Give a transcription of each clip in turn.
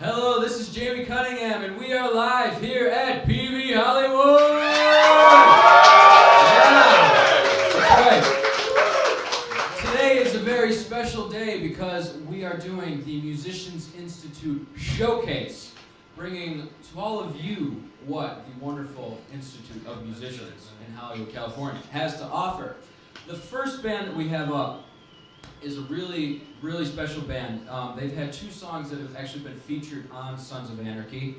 Hello, this is Jamie Cunningham, and we are live here at peavey Hollywood! Yeah, that's right. Today is a very special day because we are doing the Musicians Institute Showcase, bringing to all of you what the wonderful Institute of Musicians in Hollywood, California has to offer. The first band that we have up is a really, really special band. They've had 2 songs that have actually been featured on Sons of Anarchy.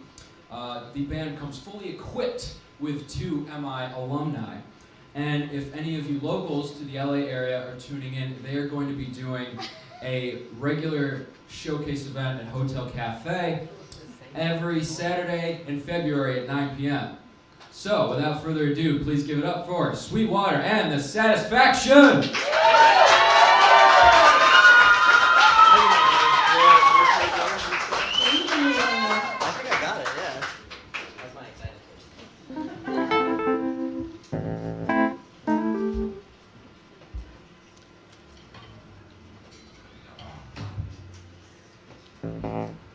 The band comes fully equipped with 2 MI alumni. And if any of you locals to the LA area are tuning in, they are going to be doing a regular showcase event at Hotel Cafe every Saturday in February at 9 p.m. So, without further ado, please give it up for Sweetwater and the Satisfaction!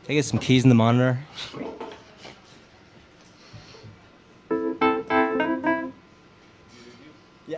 Can I get some keys in the monitor? Yeah.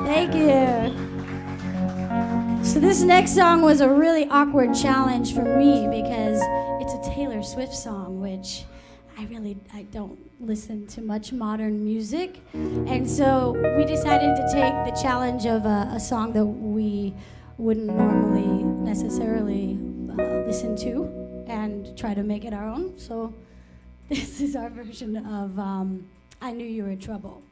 Thank you. So this next song was a really awkward challenge for me because it's a Taylor Swift song, which I don't listen to much modern music, and so we decided to take the challenge of a song that we wouldn't normally necessarily listen to and try to make it our own. So this is our version of I Knew You Were Trouble.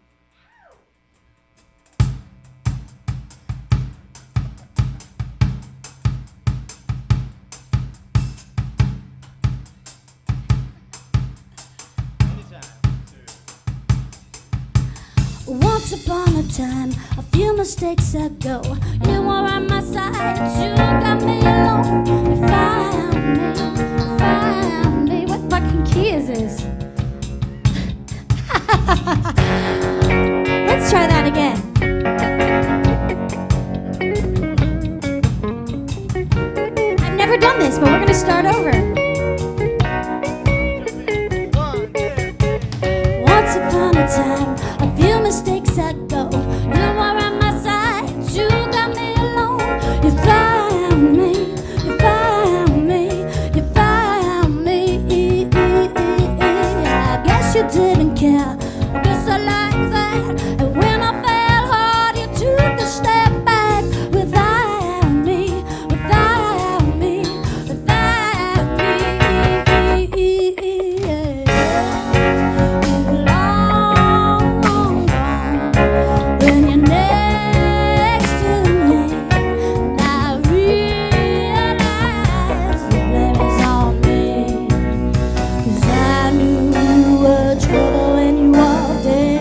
Once upon a time, a few mistakes ago, you were on my side, you got me alone. You found me. What fucking key is this? Let's try that again. I've never done this, but we're gonna start over. Once upon a time, a few mistakes ago, you were on my side, you got me alone. You found me, you found me, you found me. I guess you didn't care, I guess I like that. And when I fell hard, you took a step back. Without me, without me, without me. When you're next to me, and I realize the blame is on me. 'Cause I knew you were trouble when you walked in.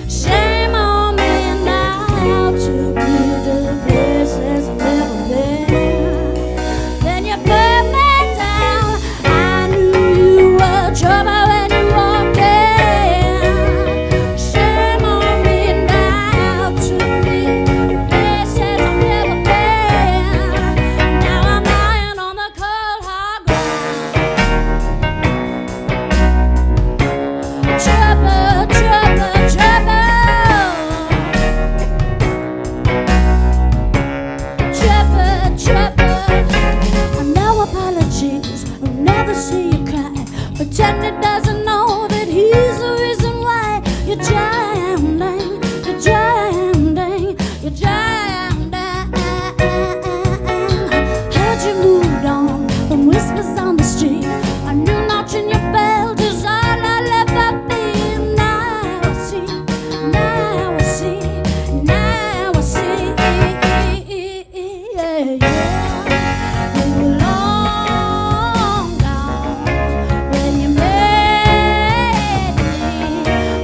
Shame on me now, took me to places I've never been. Then you put me down. I knew you were trouble when you walked in. Shame on me now, took me to places I've never been. Now I'm lying on the cold hard ground. Trouble, trouble, trouble. Trouble, trouble. No apologies, I'll never see you cry. Pretend it doesn't know that he's the reason why you're drowning, you're drowning, you're drowning. Heard you moved on from whispers on the street. I knew notching your belt is all I'll ever be. Now I see, now I see, now I see. You were long gone when you made me,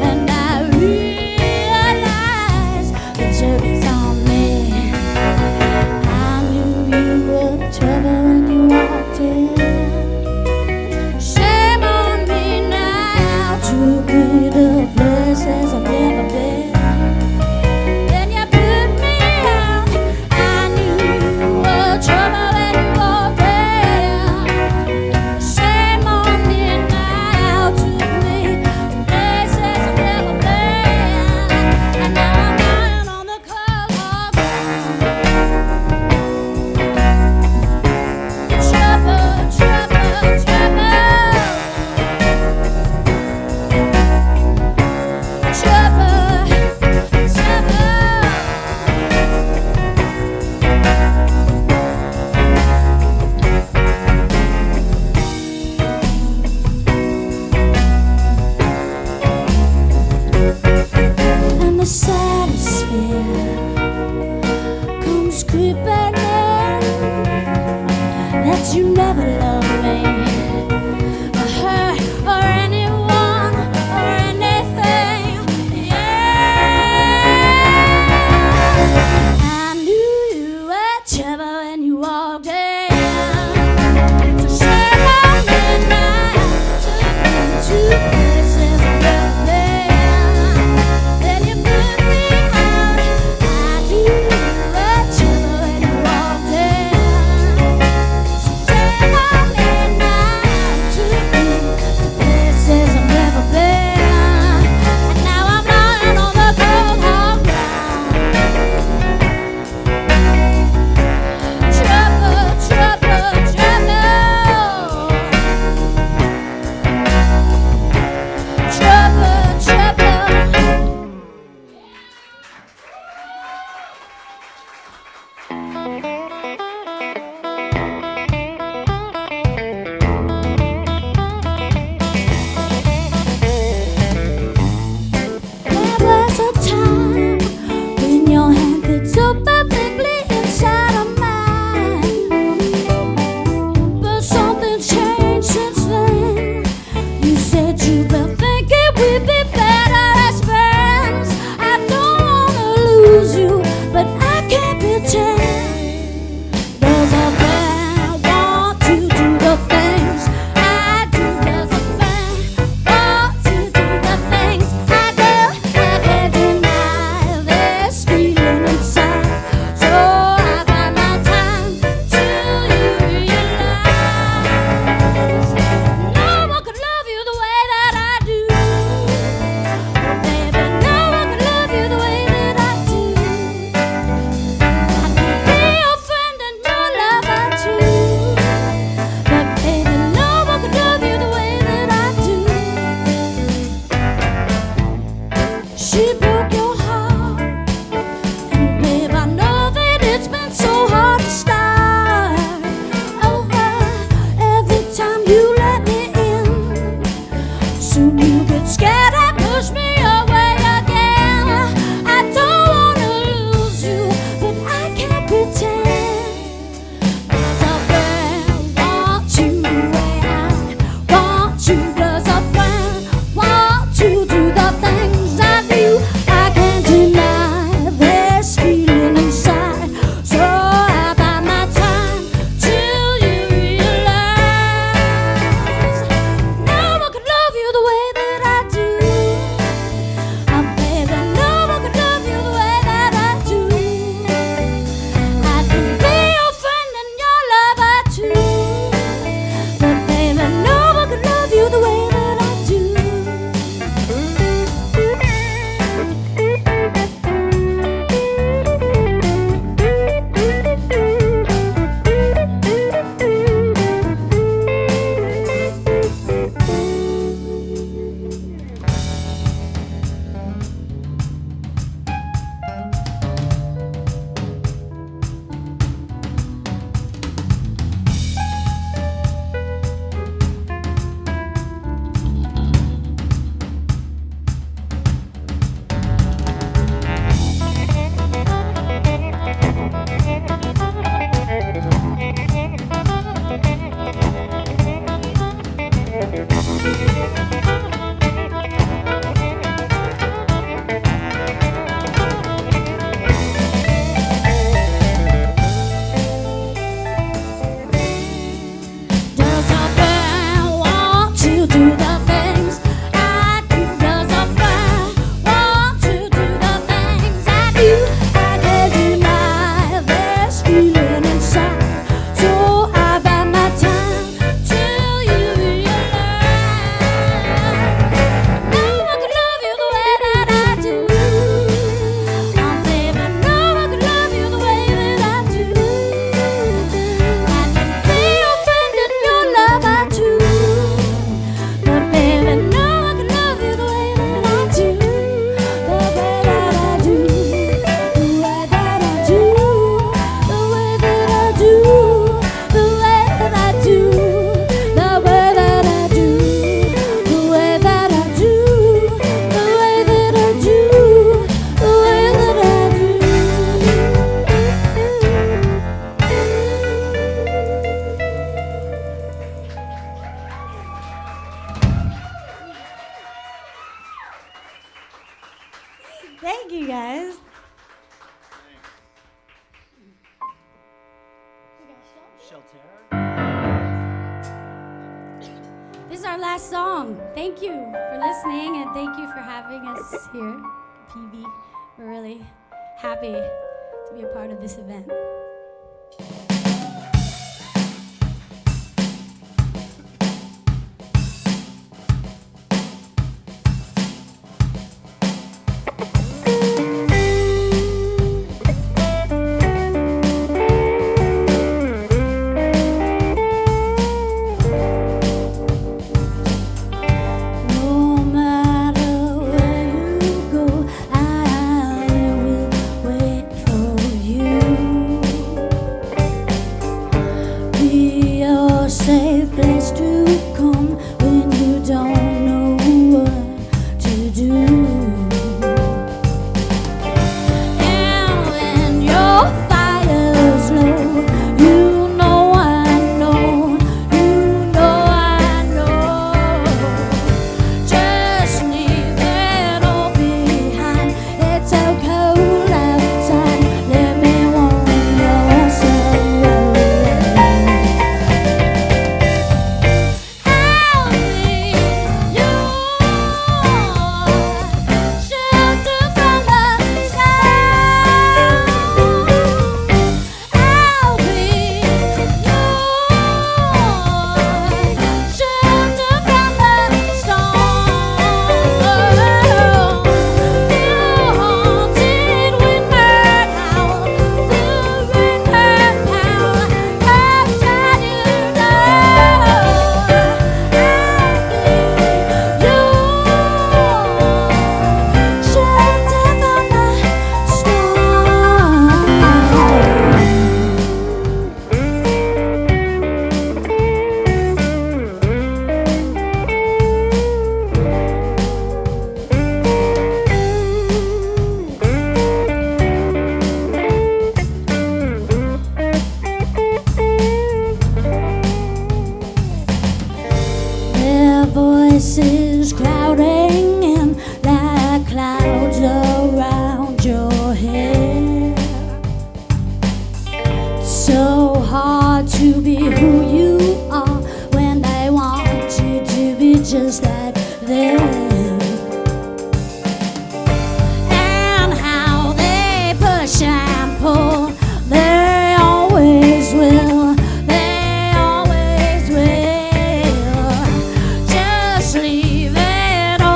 and I realized Does a friend want to do the things I do? Does a friend want to do the things I do? I can't deny this feeling inside, so I bide my time till you realize no one could love you the way that I do. Oh, baby, no one could love you the way that I do. I can be your friend and your lover too, but baby, no one can love you the way that I do, the way that I do, the way that I do, the way that I do, the way that I do, the way that I do, the way that I do, the way that I do, the way that I do. Thank you, guys. This is our last song. Thank you for listening and thank you for having us here, peavey. We're really happy to be a part of this event. No matter where you go, I will wait for you. Be a safe place to come when you don't know what to do. And when your fire's low, you know I know, you know I know. Just leave it all behind. It's so cold outside. Let me warm your soul. I'll be your shelter from the storm. I'll be your shelter from the storm. You haunted with bird howl, the wind hurt howl, outside your door. I'll be your shelter from the Their voices crowding in like clouds around your head. So hard to be who you are when they want you to be just like them. And how they push and pull, they always will, they always will. Just leave it all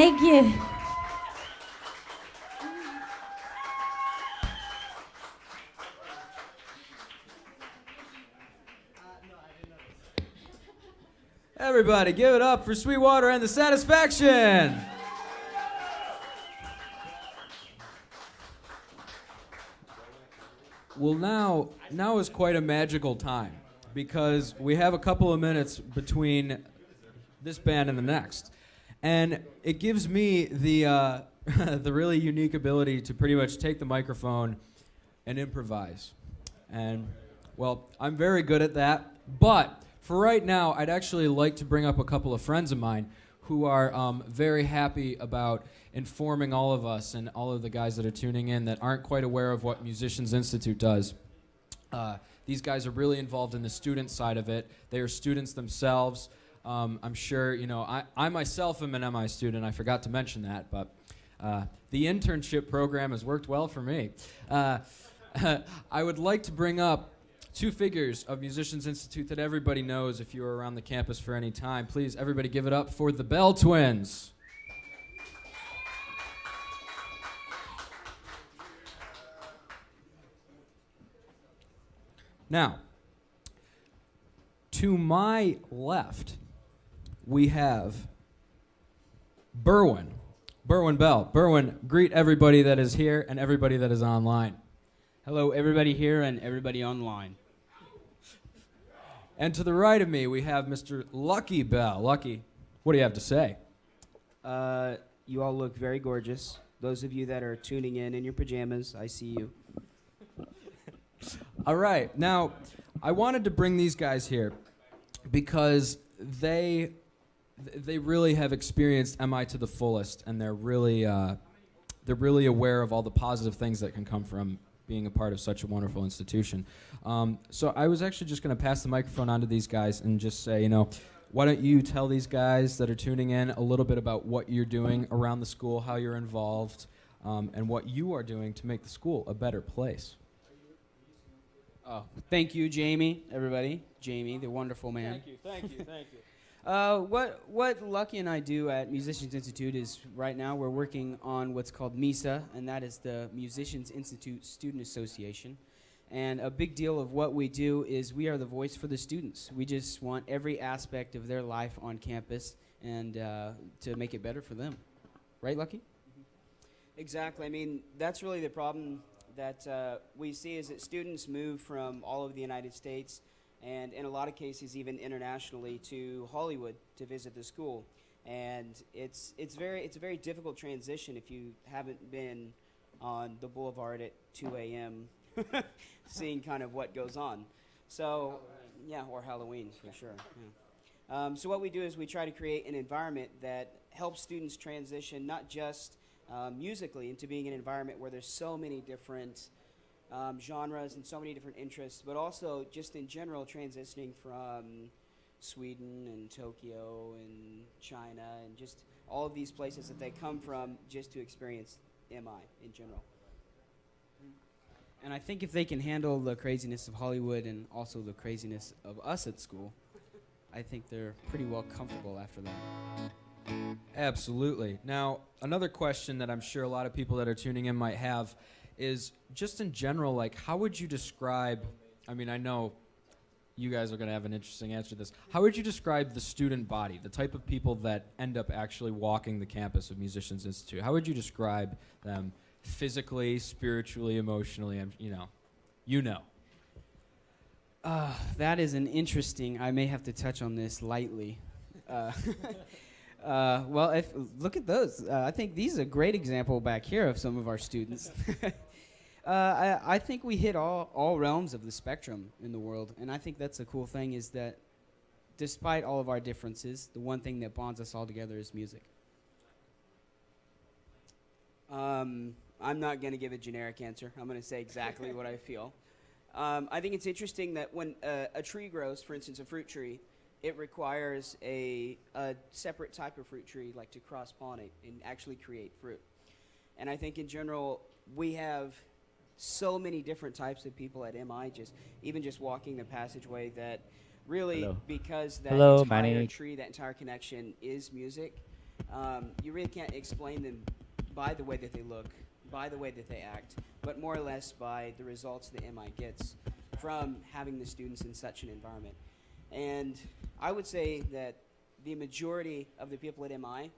Thank you. Everybody, give it up for Sweetwater and the Satisfaction. Well, now is quite a magical time because we have a couple of minutes between this band and the next, and it gives me the the really unique ability to pretty much take the microphone and improvise. And well, I'm very good at that, but for right now, I'd actually like to bring up a couple of friends of mine who are very happy about informing all of us and all of the guys that are tuning in that aren't quite aware of what Musicians Institute does. These guys are really involved in the student side of it. They are students themselves. I'm sure, you know, I myself am an MI student. I forgot to mention that, but the internship program has worked well for me. I would like to bring up two figures of Musicians Institute that everybody knows if you were around the campus for any time. Please, everybody give it up for the Bell Twins. Now, to my left, we have Berwin Bell. Berwin, greet everybody that is here and everybody that is online. Hello, everybody here and everybody online. And to the right of me, we have Mr. Lucky Bell. Lucky, what do you have to say? You all look very gorgeous. Those of you that are tuning in your pajamas, I see you. All right. Now, I wanted to bring these guys here because they really have experienced MI to the fullest, and they're really aware of all the positive things that can come from being a part of such a wonderful institution. So I was actually just going to pass the microphone on to these guys and just say, you know, why don't you tell these guys that are tuning in a little bit about what you're doing around the school, how you're involved, and what you are doing to make the school a better place. Oh, thank you, Jamie, everybody. Jamie, the wonderful man. Thank you. What Lucky and I do at Musicians Institute is right now we're working on what's called MISA, and that is the Musicians Institute Student Association. And a big deal of what we do is we are the voice for the students. We just want every aspect of their life on campus and to make it better for them. Right, Lucky? Exactly. I mean, that's really the problem that we see is that students move from all over the United States and in a lot of cases even internationally to Hollywood to visit the school. And it's a very difficult transition if you haven't been on the boulevard at 2 a.m. seeing kind of what goes on. So, yeah, or Halloween for sure. Yeah. So what we do is we try to create an environment that helps students transition not just musically into being an environment where there's so many different genres and so many different interests, but also just in general transitioning from Sweden and Tokyo and China and just all of these places that they come from just to experience MI in general. And I think if they can handle the craziness of Hollywood and also the craziness of us at school, I think they're pretty well comfortable after that. Absolutely. Now, another question that I'm sure a lot of people that are tuning in might have is just in general, like, how would you describe, I mean, I know you guys are going to have an interesting answer to this. How would you describe the student body, the type of people that end up actually walking the campus of Musicians Institute? How would you describe them physically, spiritually, emotionally, you know? That is an interesting, I may have to touch on this lightly. Well, look at those. I think these are a great example back here of some of our students. I think we hit all realms of the spectrum in the world, and I think that's the cool thing is that despite all of our differences, the one thing that bonds us all together is music. I'm not going to give a generic answer. I'm going to say exactly what I feel. I think it's interesting that when a tree grows, for instance, a fruit tree, it requires a separate type of fruit tree, like to cross-pollinate and actually create fruit. And I think in general, we have so many different types of people at MI, even just walking the passageway that really, because that entire tree, that entire connection is music, You really can't explain them by the way that they look, by the way that they act, but more or less by the results that MI gets from having the students in such an environment. And I would say that the majority of the people at MI,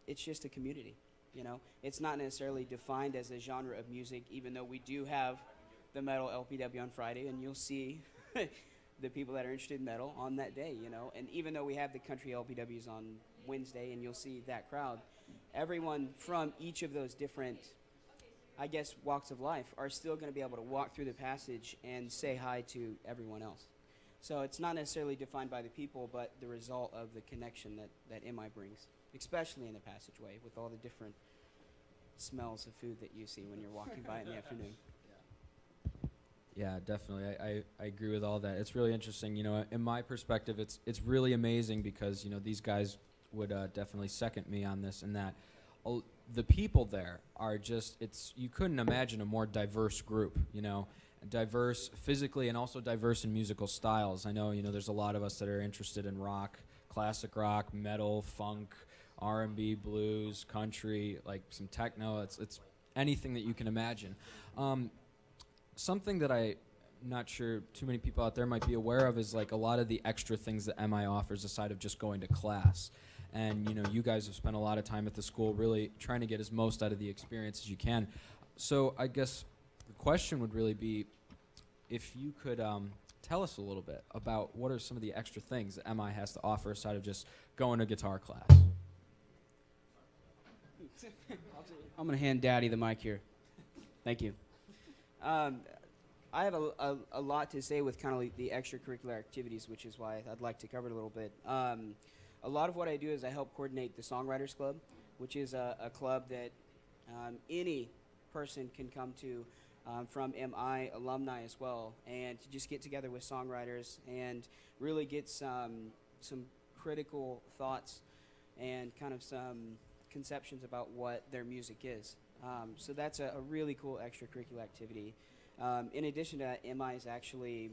it's just a community, you know? It's not necessarily defined as a genre of music, even though we do have the metal LPW on Friday, and you'll see the people that are interested in metal on that day, you know? And even though we have the country LPWs on Wednesday, and you'll see that crowd, everyone from each of those different, I guess, walks of life are still going to be able to walk through the passage and say hi to everyone else. So it's not necessarily defined by the people, but the result of the connection that MI brings, especially in the passageway with all the different smells of food that you see when you're walking by in the afternoon. Yeah, definitely. I agree with all that. It's really interesting. You know, in my perspective, it's really amazing because, you know, these guys would definitely second me on this and that. The people there are just, you couldn't imagine a more diverse group, you know, diverse physically and also diverse in musical styles. I know, you know, there's a lot of us that are interested in rock, classic rock, metal, funk, R&B, blues, country, like some techno. It's anything that you can imagine. Something that I'm not sure too many people out there might be aware of is like a lot of the extra things that MI offers aside of just going to class. And, you know, you guys have spent a lot of time at the school really trying to get as most out of the experience as you can. So I guess the question would really be if you could tell us a little bit about what are some of the extra things that MI has to offer aside of just going to guitar class. I'm going to hand Daddy the mic here. Thank you. I have a lot to say with kind of like the extracurricular activities, which is why I'd like to cover it a little bit. A lot of what I do is I help coordinate the Songwriters Club, which is a club that any person can come to from MI alumni as well, and to just get together with songwriters and really get some critical thoughts and kind of some conceptions about what their music is. So that's a really cool extracurricular activity. In addition to that, MI is actually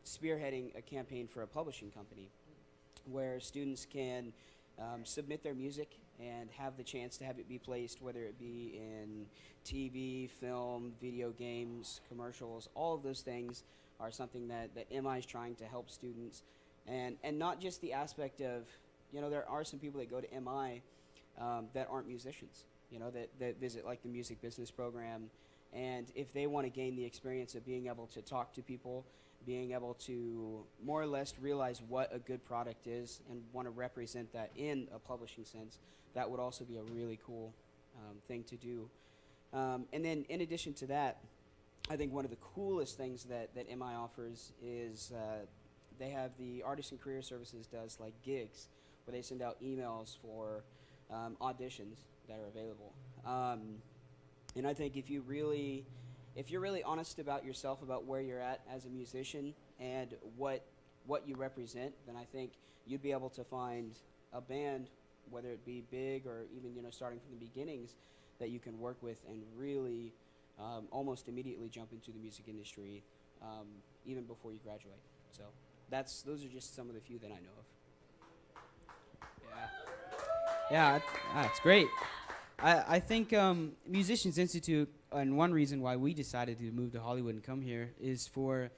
spearheading a campaign for a publishing company where students can submit their music and have the chance to have it be placed, whether it be in TV, film, video games, commercials. All of those things are something that MI is trying to help students. And not just the aspect of, you know, there are some people that go to MI that aren't musicians, you know, that visit like the music business program. And if they want to gain the experience of being able to talk to people, being able to more or less realize what a good product is and want to represent that in a publishing sense, that would also be a really cool thing to do. And then in addition to that, I think one of the coolest things that MI offers is they have the Artist and Career Services does like gigs where they send out emails for auditions that are available. And I think if you're really honest about yourself, about where you're at as a musician and what you represent, then I think you'd be able to find a band, whether it be big or even, you know, starting from the beginnings, that you can work with and really almost immediately jump into the music industry even before you graduate. So those are just some of the few that I know of. Yeah, that's great. I think Musicians Institute, and one reason why we decided to move to Hollywood and come here is for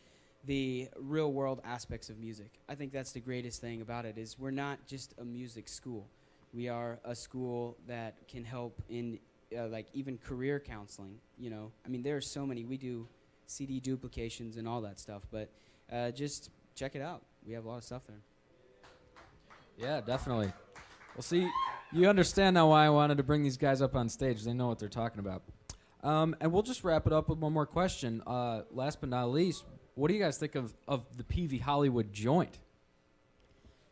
the real world aspects of music. I think that's the greatest thing about it is we're not just a music school. We are a school that can help in like even career counseling, you know. I mean, there are so many. We do CD duplications and all that stuff, but just check it out. We have a lot of stuff there. Yeah, definitely. Well, see, you understand now why I wanted to bring these guys up on stage. They know what they're talking about. And we'll just wrap it up with one more question. Last but not least, what do you guys think of the Peavey Hollywood joint?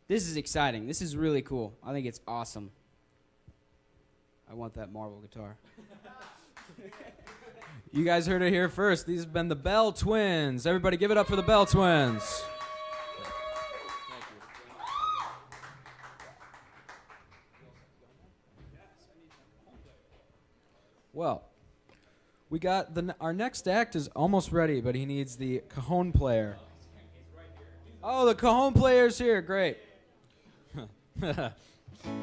This is exciting. This is really cool. I think it's awesome. I want that Marvel guitar. You guys heard it here first. These have been the Bell Twins. Everybody give it up for the Bell Twins. Well, we got our next act is almost ready, but he needs the cajon player. Oh, the cajon player's here. Great.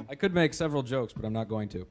I could make several jokes, but I'm not going to.